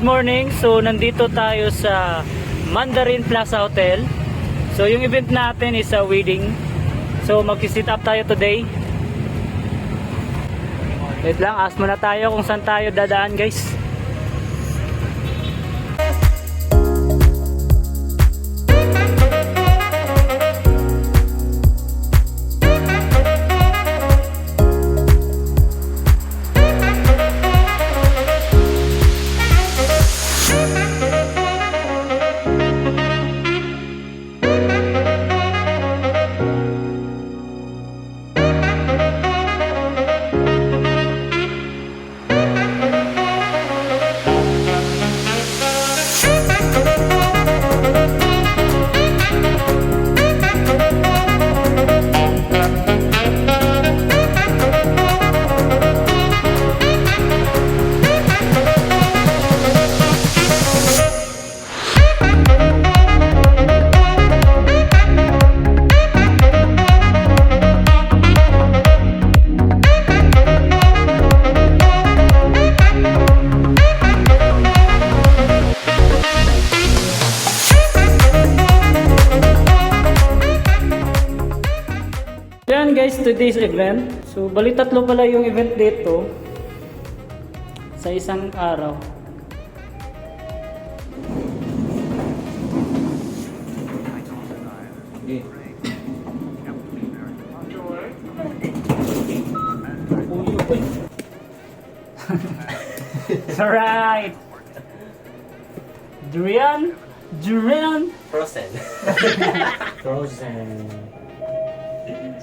Good morning. So nandito tayo sa Mandarin Plaza Hotel. So yung event natin is a wedding. So mag-sit up tayo today. Wait lang, ask muna tayo kung saan tayo dadaan, guys. Yan guys, today's event. So bali tatlo pala yung event dito sa isang araw. Okay. Alright. Durian. Frozen. Frozen.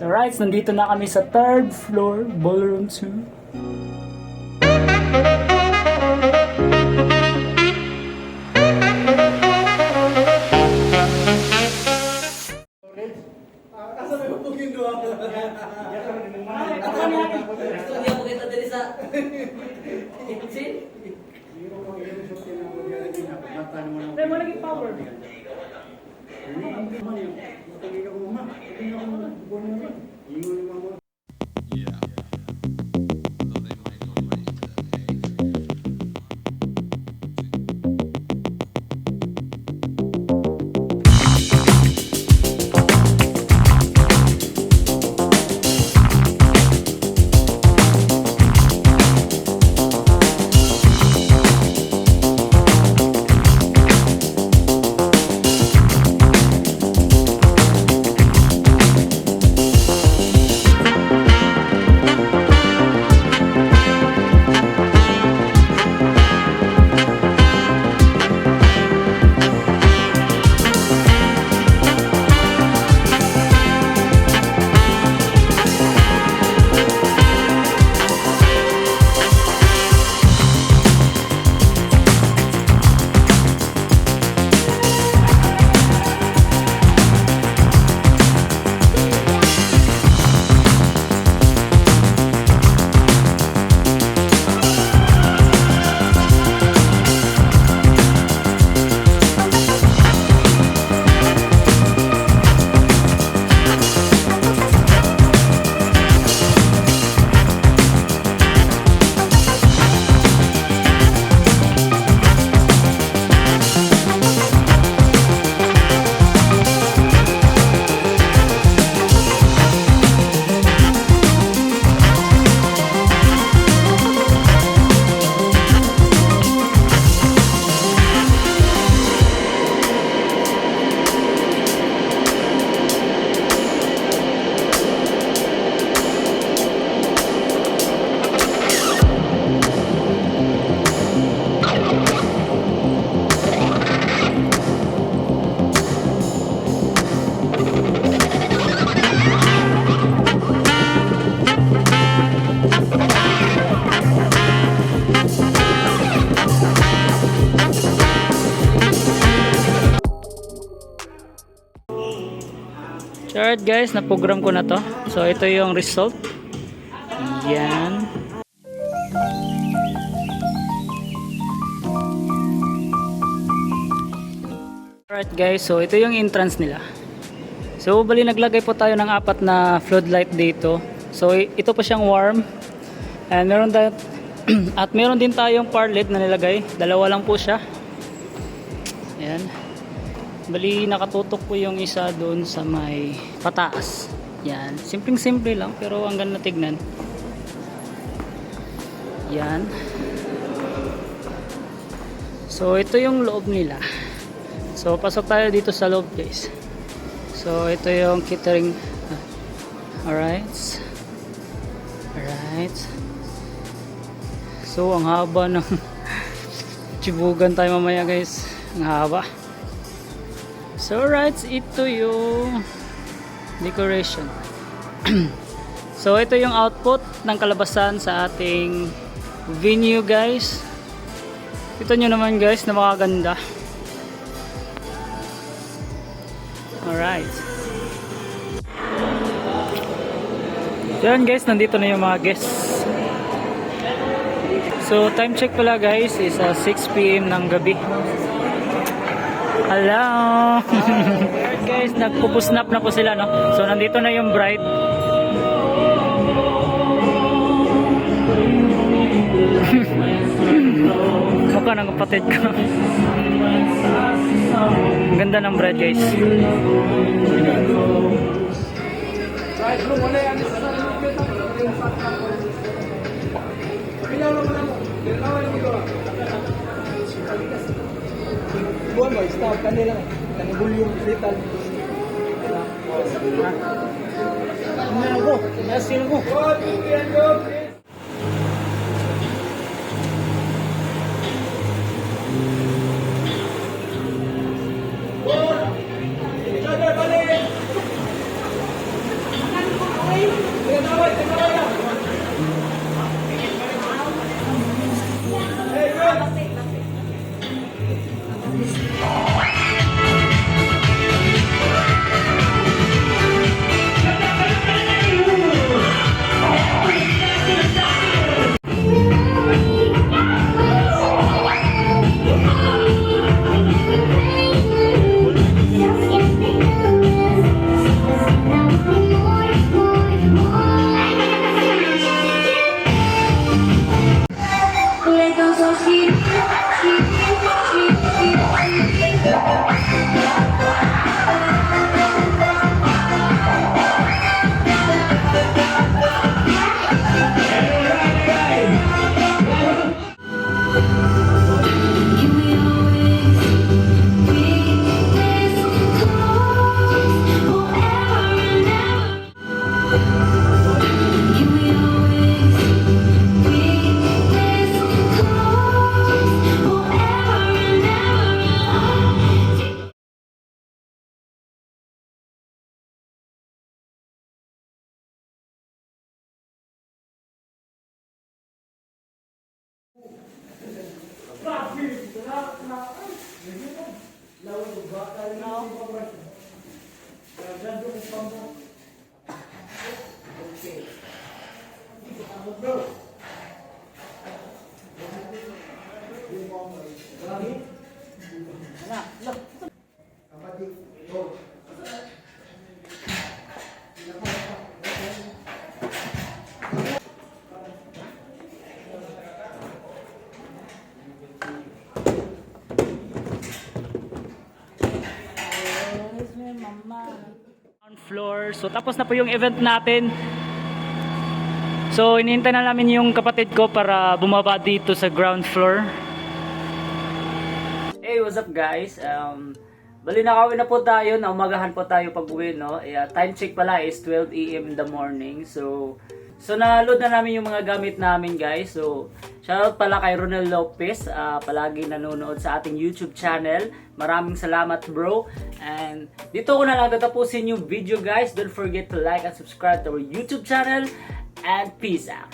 So right, nandito na kami sa 3rd floor, ballroom 2. Alright guys, na-program ko na to. So ito yung result. Yan. Alright guys, so ito yung entrance nila. So bali naglagay po tayo ng 4 na floodlight dito. So ito po siyang warm. And meron At meron din tayong parlet na nilagay. Dalawa lang po siya. Ayan. Bali, nakatutok po yung isa doon sa may pataas. Yan. Simpleng-simple lang pero ang ganda tignan. Yan. So, ito yung loob nila. So, pasok tayo dito sa loob, guys. So, ito yung catering. Alright. Alright. So, ang haba ng chibugan tayo mamaya, guys. Ang haba. So, alright. Ito yung decoration. So, ito yung output ng kalabasan sa ating venue, guys. Kita nyo naman, guys, na makaganda. Alright. Yan, guys, nandito na yung mga guests. So, time check pala, guys, is 6 PM ng gabi. Hello! Alright, guys, nagpupusnap na po sila, no? So, nandito na yung bride. Mukha ng kapatid ko. Ang ganda ng bride, guys. Buwan ba? Stop kanila. Kanibul yung vital. Ano ako? Nasil mo. Floor. So tapos na po yung event natin. So hinihintay na namin yung kapatid ko para bumaba dito sa ground floor. Hey, what's up, guys? Bali nakauwi na po tayo, na umagahan po tayo pag-uwi, no? Time check pala is 12 AM in the morning. So na-load na namin yung mga gamit namin, guys. So shoutout pala kay Ronel Lopez, palagi nanonood sa ating YouTube channel. Maraming salamat, bro. And dito ko na lang tatapusin yung video, guys. Don't forget to like and subscribe to our YouTube channel. And peace out.